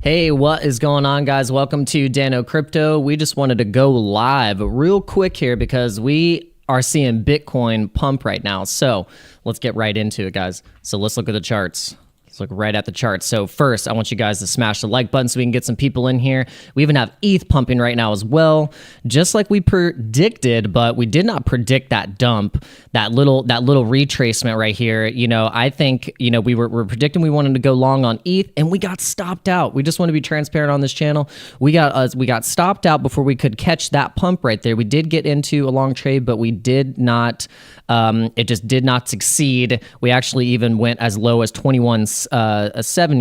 Hey, what is going on, guys? Welcome to Dano Crypto. We just wanted to go live real quick here because we are seeing Bitcoin pump right now. So let's get right into it, guys. So let's look at the charts. Let's look right at the charts. So first, I want you guys to smash the like button so we can get some people in here. We even have ETH pumping right now as well, just like we predicted, but we did not predict that dump, that little retracement right here. You know, I think, you know, we're predicting we wanted to go long on ETH and we got stopped out. We just want to be transparent on this channel. We got stopped out before we could catch that pump right there. We did get into a long trade, but we did not, it just did not succeed. We actually even went as low as 21.70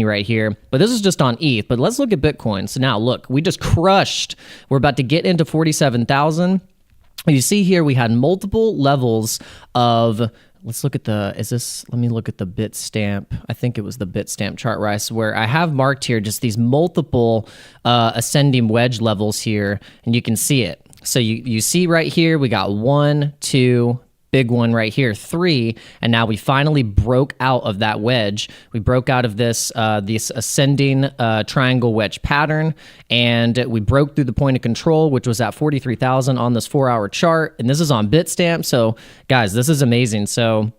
right here, but this is just on ETH. But let's look at Bitcoin. So now look, we just crushed. We're about to get into 47,000. You see here, we had multiple levels of, let's look at the, let me look at the Bitstamp. I think it was the Bitstamp chart, right? Where I have marked here just these multiple ascending wedge levels here, and you can see it. So you see right here, we got 1, 2, big one right here, 3, and now we finally broke out of that wedge. We broke out of this ascending triangle wedge pattern, and we broke through the point of control, which was at 43,000 on this 4-hour chart, and this is on Bitstamp. So guys, this is amazing. So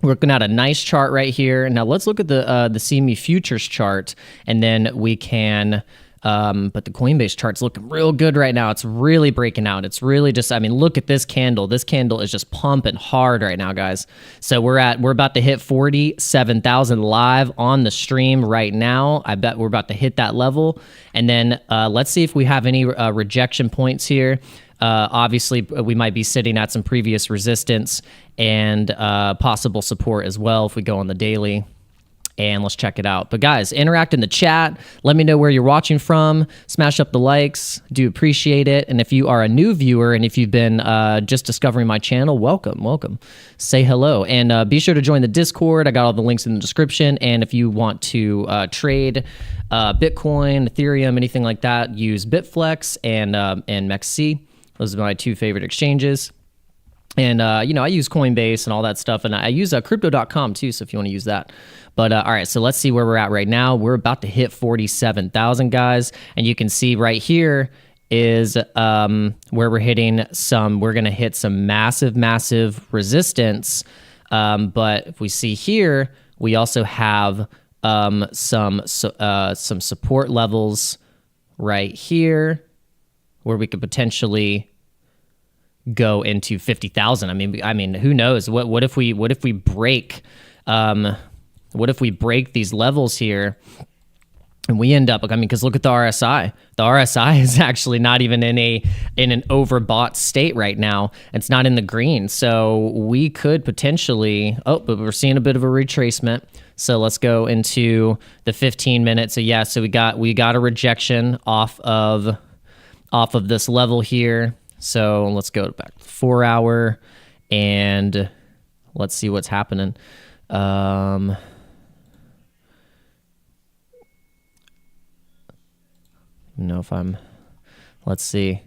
we're looking at a nice chart right here. Now let's look at the CME futures chart, and then we can. But the Coinbase chart's looking real good right now. It's really breaking out. It's really just, I mean, look at this candle. This candle is just pumping hard right now, guys. So we're about to hit 47,000 live on the stream right now. I bet we're about to hit that level. And then let's see if we have any rejection points here. Obviously, we might be sitting at some previous resistance and possible support as well if we go on the daily. And let's check it out. But guys, interact in the chat. Let me know where you're watching from. Smash up the likes. Do appreciate it. And if you are a new viewer and if you've been just discovering my channel, welcome. Say hello. And be sure to join the Discord. I got all the links in the description. And if you want to trade Bitcoin, Ethereum, anything like that, use BITFLEX and MEXC. Those are my two favorite exchanges. And, you know, I use Coinbase and all that stuff. And I use crypto.com too, so if you want to use that. But, all right, so let's see where we're at right now. We're about to hit 47,000, guys. And you can see right here is where we're hitting we're going to hit some massive resistance. But if we see here, we also have some support levels right here where we could potentially go into 50,000. I mean, who knows? What if we break? What if we break these levels here, and we end up? I mean, because look at the RSI. The RSI is actually not even in an overbought state right now. It's not in the green, so we could potentially. Oh, but we're seeing a bit of a retracement. So let's go into the 15 minutes. So yeah, so we got a rejection off of this level here. So let's go back to 4-hour and let's see what's happening. Know if I'm, let's see.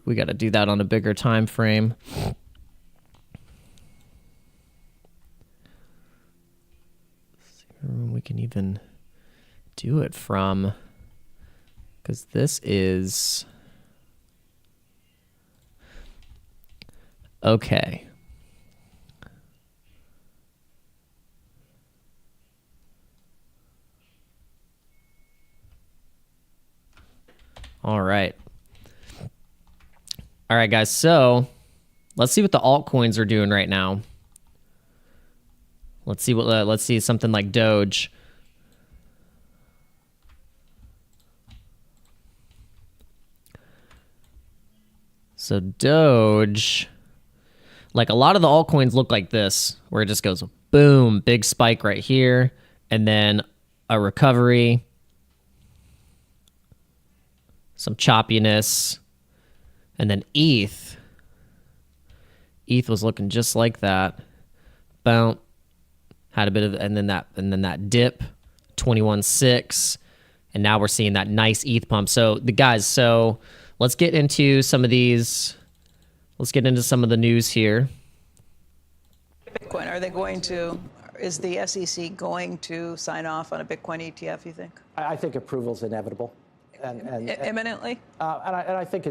We got to do that on a bigger time frame. Let's see where we can even do it from, because this is okay. All right, guys. So let's see what the altcoins are doing right now. Let's see something like Doge. So Doge, like a lot of the altcoins look like this, where it just goes boom, big spike right here, and then a recovery, some choppiness, and then ETH was looking just like that. Boom, had a bit of, and then that dip, 21.6, and now we're seeing that nice ETH pump. So let's get into some of these. Let's get into some of the news here. Bitcoin, are they going to Is the SEC going to sign off on a Bitcoin ETF, you think? I think approval is inevitable. Imminently? And I think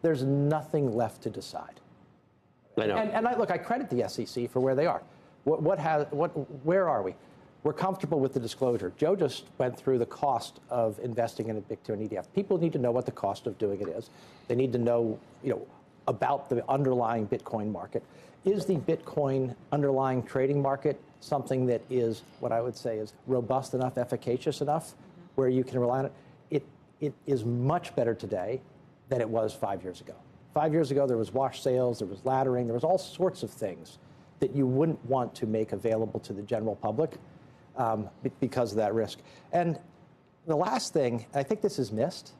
there's nothing left to decide. I know. And look, I credit the SEC for where they are. Where are we? We're comfortable with the disclosure. Joe just went through the cost of investing in a Bitcoin ETF. People need to know what the cost of doing it is. They need to know, about the underlying Bitcoin market. Is the Bitcoin underlying trading market something that is what I would say is robust enough, efficacious enough, where you can rely on it? It is much better today than it was 5 years ago. 5 years ago, there was wash sales, there was laddering, there was all sorts of things that you wouldn't want to make available to the general public because of that risk. And the last thing, I think this is missed,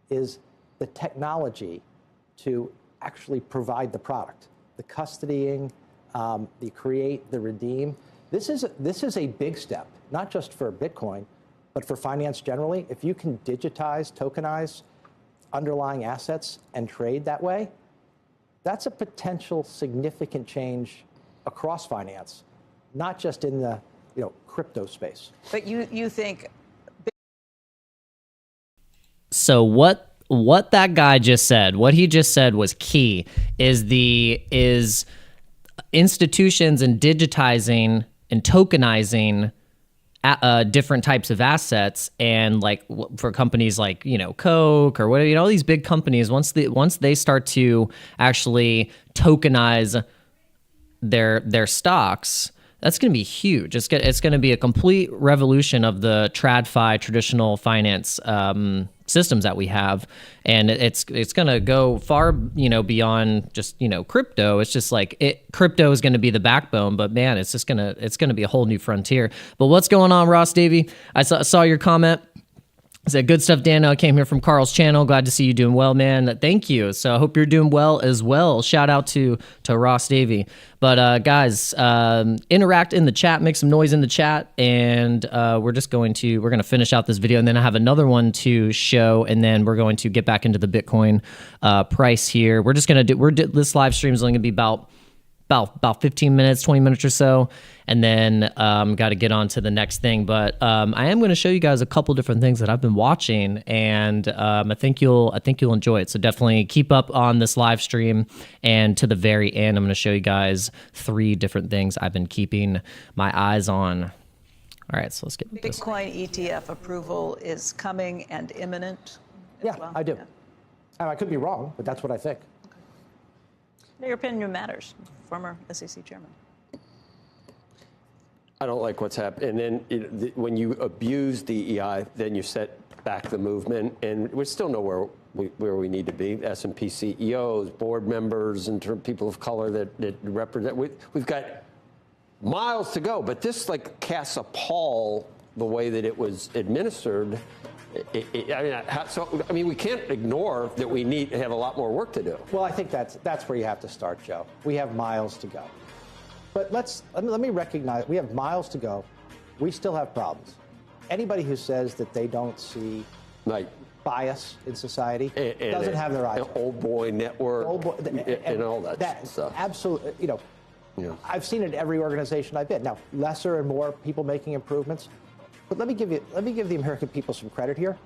is the technology to actually provide the product, the custodying, the create, the redeem. This is a big step, not just for Bitcoin, but for finance generally. If you can digitize, tokenize underlying assets and trade that way, that's a potential significant change across finance, not just in the crypto space. But you think... So what that guy just said, what he just said was key, is institutions and digitizing and tokenizing different types of assets, and like for companies like Coke or whatever, all these big companies, once they start to actually tokenize their stocks, that's going to be huge. It's going to be a complete revolution of the TradFi traditional finance systems that we have, and it's going to go far beyond just crypto. It's just like crypto is going to be the backbone, but man, it's going to be a whole new frontier. But what's going on, Ross Davey? I saw your comment. I said, good stuff, Dan. I came here from Carl's channel. Glad to see you doing well, man. Thank you. So I hope you're doing well as well. Shout out to Ross Davey. But guys, interact in the chat, make some noise in the chat, and we're going to finish out this video, and then I have another one to show, and then we're going to get back into the Bitcoin price here. We're just going to do, this live stream is only going to be about 15 minutes, 20 minutes or so, and then got to get on to the next thing. But I am going to show you guys a couple different things that I've been watching, and I think you'll enjoy it. So definitely keep up on this live stream, and to the very end, I'm going to show you guys 3 different things I've been keeping my eyes on. All right, so let's get this. Bitcoin ETF approval is coming and imminent. Yeah, well. I do. Yeah. I could be wrong, but that's what I think. Your opinion matters, former SEC chairman. I don't like what's happened. And then when you abuse DEI, then you set back the movement, and we still know where we need to be. S&P CEOs, board members, and people of color that represent. We've got miles to go, but this casts a pall the way that it was administered. I mean, we can't ignore that we need to have a lot more work to do. Well, I think that's where you have to start, Joe. We have miles to go. But let me recognize we have miles to go. We still have problems. Anybody who says that they don't see bias in society doesn't have their eyes. Old boy network and all that stuff. Absolutely. I've seen it in every organization I've been. Now, lesser and more people making improvements. But let me give the American people some credit here.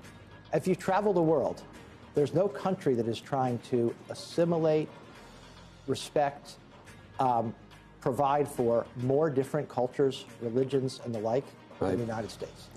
If you travel the world, there's no country that is trying to assimilate, respect, provide for more different cultures, religions, and the like than the United States.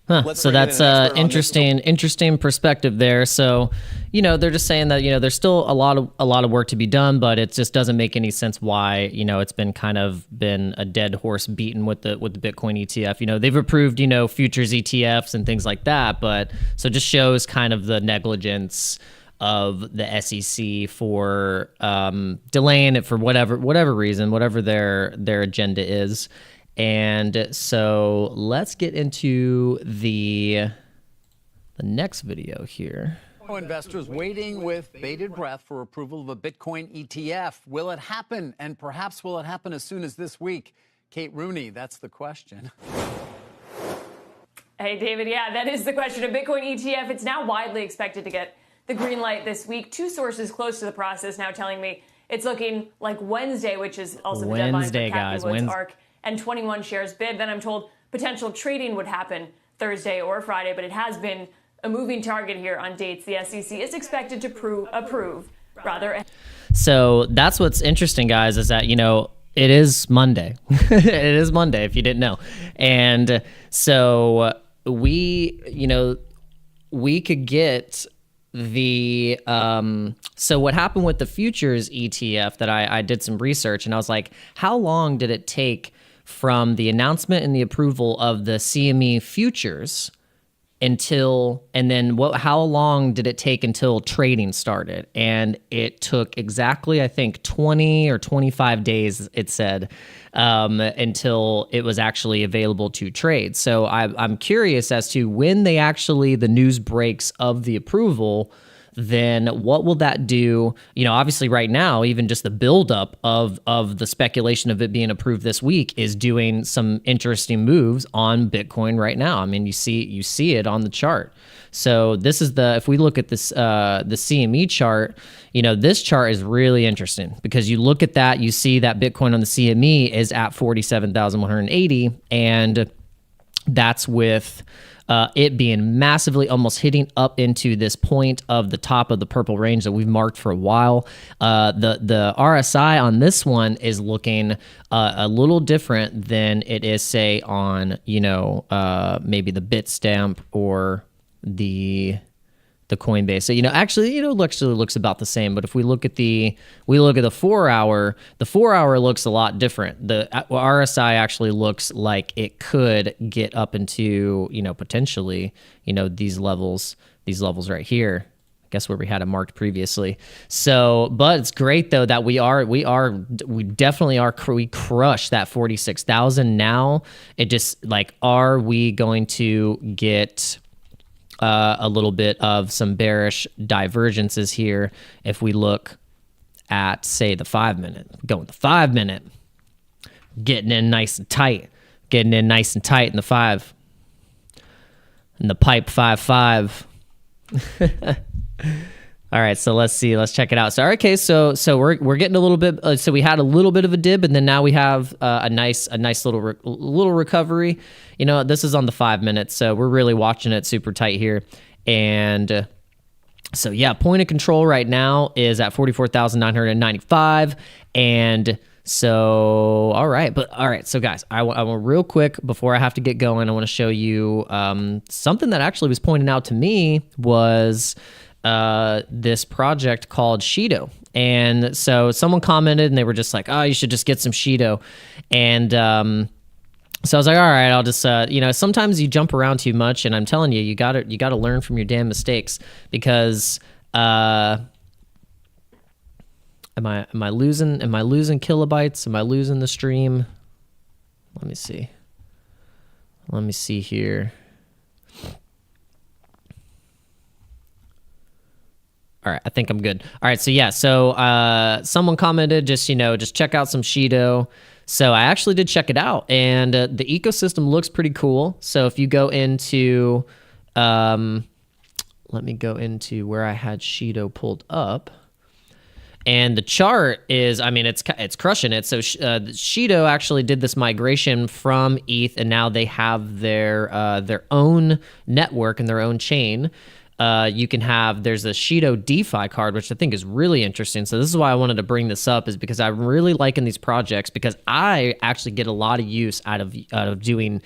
Huh. So that's interesting perspective there. So, they're just saying that there's still a lot of work to be done, but it just doesn't make any sense why it's been a dead horse beaten with the Bitcoin ETF. They've approved futures ETFs and things like that, but so it just shows kind of the negligence of the SEC for delaying it for whatever reason, whatever their agenda is. And so let's get into the next video here. Investors waiting with bated breath for approval of a Bitcoin ETF. Will it happen? And perhaps will it happen as soon as this week? Kate Rooney, that's the question. Hey, David. Yeah, that is the question. A Bitcoin ETF, it's now widely expected to get the green light this week. 2 sources close to the process now telling me It's looking like Wednesday, which is also the deadline for Wednesday, Kathy guys. Wood's ARK and 21 shares bid. Then I'm told potential trading would happen Thursday or Friday, but it has been a moving target here on dates the SEC is expected to approve. So that's what's interesting, guys, is that, it is Monday. It is Monday, if you didn't know. And so we could get the so what happened with the futures ETF that I did some research, and I was like, how long did it take from the announcement and the approval of the CME futures how long did it take until trading started? And it took exactly, I think, 20 or 25 days, it said, until it was actually available to trade. So I'm curious as to when the news breaks of the approval, then what will that do? Obviously right now, even just the buildup of the speculation of it being approved this week is doing some interesting moves on Bitcoin right now. I mean, you see it on the chart. So this is if we look at this, the CME chart, this chart is really interesting because you look at that, you see that Bitcoin on the CME is at 47,180, and that's with it being massively almost hitting up into this point of the top of the purple range that we've marked for a while. The RSI on this one is looking a little different than it is, say, on maybe the Bitstamp or the Coinbase. So actually looks about the same. But if we look at the 4 hour, the 4 hour looks a lot different. The RSI actually looks like it could get up into potentially these levels right here. I guess where we had it marked previously. So, but it's great though that we definitely are. We crushed that 46,000. Now it just are we going to get a little bit of some bearish divergences here if we look at, say, the 5 minute? Going the 5 minute, getting in nice and tight in the 5, and the pipe 5-5. All right, so let's see. Let's check it out. So, okay, so we're getting a little bit. So we had a little bit of a dip, and then now we have a nice little recovery. This is on the 5 minutes, so we're really watching it super tight here. And so yeah, point of control right now is at 44,995, and so all right. So guys, I want real quick before I have to get going, I want to show you something that actually was pointed out to me was this project called Shido. And so someone commented and they were just like, oh, you should just get some Shido. And so I was like, all right, I'll just, sometimes you jump around too much, and I'm telling you, you gotta learn from your damn mistakes, because am I losing kilobytes? Am I losing the stream? Let me see here. All right, I think I'm good. All right, so yeah, someone commented just check out some Shido. So I actually did check it out, and the ecosystem looks pretty cool. So if you go into, let me go into where I had Shido pulled up, and the chart is, it's crushing it. So Shido actually did this migration from ETH, and now they have their own network and their own chain. There's a Shido DeFi card, which I think is really interesting. So this is why I wanted to bring this up, is because I'm really liking these projects, because I actually get a lot of use out of doing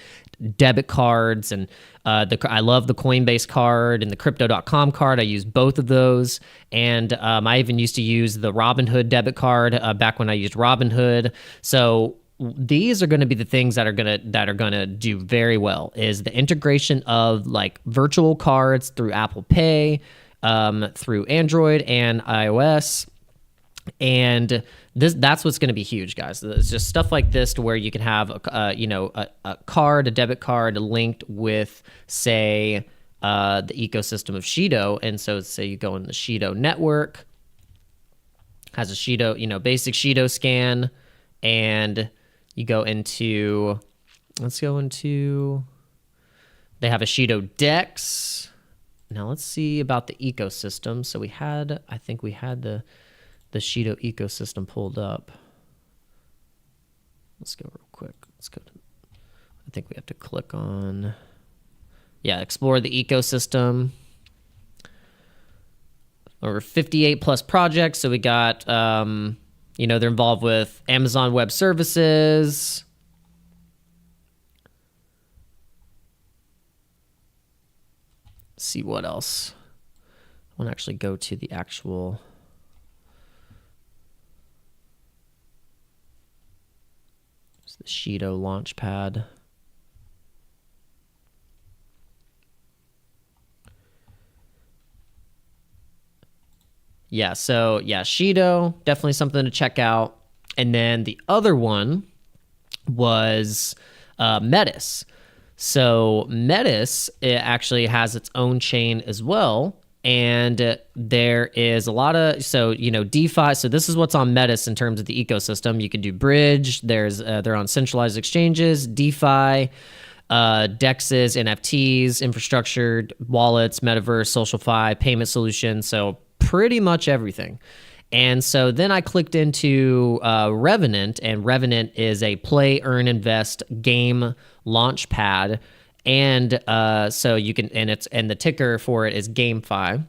debit cards, and I love the Coinbase card and the crypto.com card. I use both of those, and I even used to use the Robinhood debit card back when I used Robinhood. So these are going to be the things that are going to do very well, is the integration of virtual cards through Apple Pay, through Android and iOS. And that's what's going to be huge, guys. It's just stuff like this, to where you can have a debit card linked with, say, the ecosystem of Shido. And so say you go in the Shido network, has a Shido, basic Shido scan, and you go into, they have a Shido DEX. Now let's see about the ecosystem. So I think we had the the Shido ecosystem pulled up. Let's go real quick. Let's go to, I think we have to click on, yeah, explore the ecosystem. Over 58 plus projects. So we got, you know, they're involved with Amazon Web Services. Let's see what else. I want to actually go to the actual. It's the Shido Launchpad. Yeah, so yeah, Shido, definitely something to check out. And then the other one was Metis. So Metis, it actually has its own chain as well. And there is a lot of, so, you know, DeFi. So this is what's on Metis in terms of the ecosystem. You can do bridge. There's, they're on centralized exchanges, DeFi, DEXs, NFTs, infrastructure, wallets, metaverse, SocialFi, payment solutions. So pretty much everything. And so then I clicked into Revenant, and Revenant is a play, earn, invest game launch pad. And so you can, and the ticker for it is GameFi.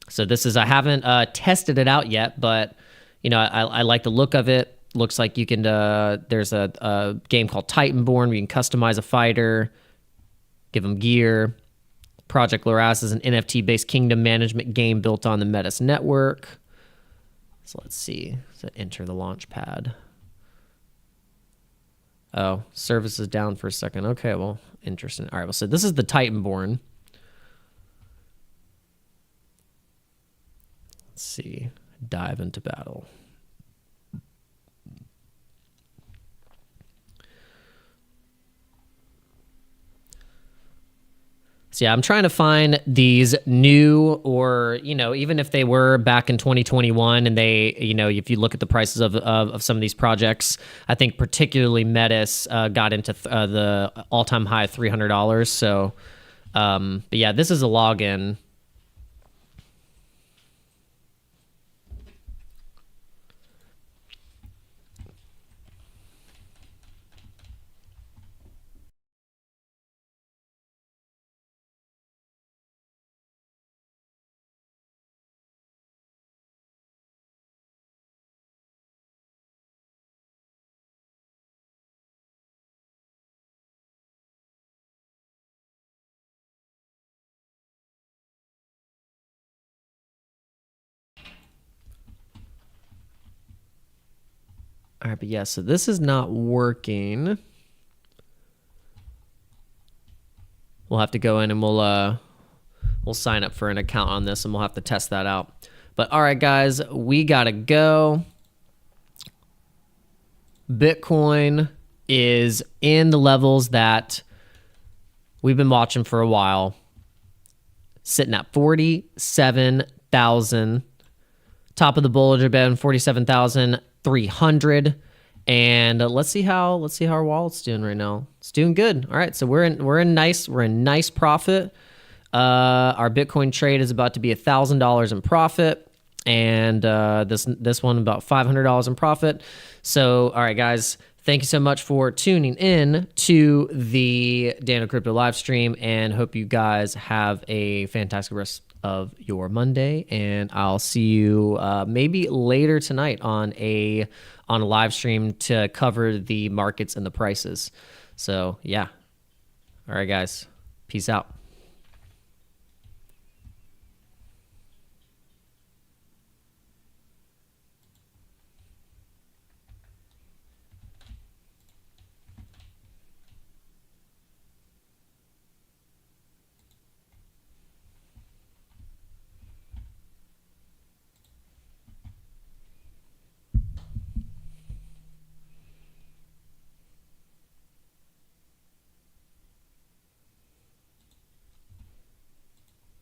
So this is, I haven't tested it out yet, but you know, I like the look of it. Looks like you can, there's a game called Titanborn where you can customize a fighter, give them gear. Project Loras is an NFT-based kingdom management game built on the Metis network. So let's see. So enter the launch pad. Oh, service is down for a second. Okay, well, interesting. All right, well, so this is the Titanborn. Let's see. Dive into battle. So yeah, I'm trying to find these new, or, you know, even if they were back in 2021 and they, you know, if you look at the prices of some of these projects, I think particularly Metis got into the all-time high of $300. So, but yeah, this is a login. All right, but yeah, so this is not working. We'll have to go in and we'll sign up for an account on this, and we'll have to test that out. But all right, guys, we gotta go. Bitcoin is in the levels that we've been watching for a while, sitting at 47,000. Top of the Bollinger Band, 47,300. And let's see how our wallet's doing right now. It's doing good. All right, so we're in nice profit. Our Bitcoin trade is about to be $1,000 in profit, and this one about $500 in profit. So, all right, guys, thank you so much for tuning in to the Dano Crypto live stream, and hope you guys have a fantastic rest of your Monday. And I'll see you maybe later tonight on a live stream to cover the markets and the prices. So yeah. All right, guys. Peace out.